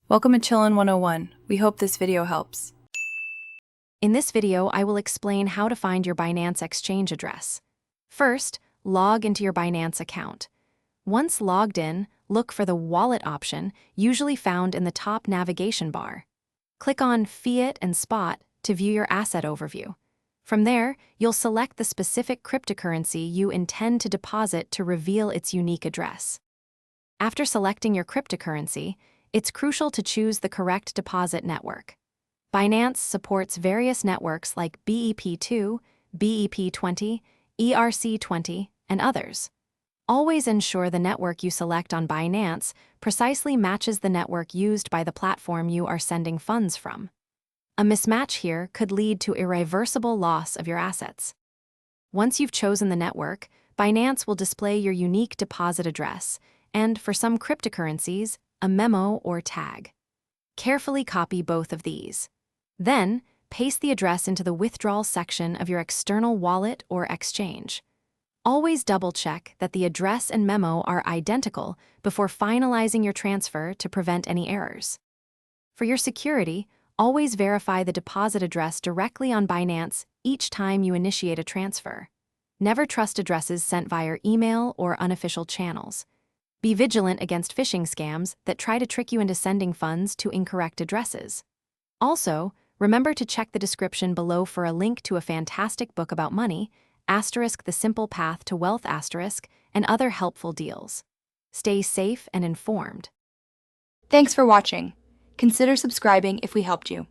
Welcome to Chillin' 101. We hope this video helps. In this video, I will explain how to find your Binance exchange address. First, log into your Binance account. Once logged in, look for the Wallet option, usually found in the top navigation bar. Click on Fiat and Spot to view your asset overview. From there, you'll select the specific cryptocurrency you intend to deposit to reveal its unique address. After selecting your cryptocurrency, it's crucial to choose the correct deposit network. Binance supports various networks like BEP2, BEP20, ERC20, and others. Always ensure the network you select on Binance precisely matches the network used by the platform you are sending funds from. A mismatch here could lead to irreversible loss of your assets. Once you've chosen the network, Binance will display your unique deposit address, and for some cryptocurrencies, a memo or tag. Carefully copy both of these. Then, paste the address into the withdrawal section of your external wallet or exchange. Always double-check that the address and memo are identical before finalizing your transfer to prevent any errors. For your security, always verify the deposit address directly on Binance each time you initiate a transfer. Never trust addresses sent via email or unofficial channels. Be vigilant against phishing scams that try to trick you into sending funds to incorrect addresses. Also, remember to check the description below for a link to a fantastic book about money, *The Simple Path to Wealth*, and other helpful deals. Stay safe and informed. Thanks for watching. Consider subscribing if we helped you.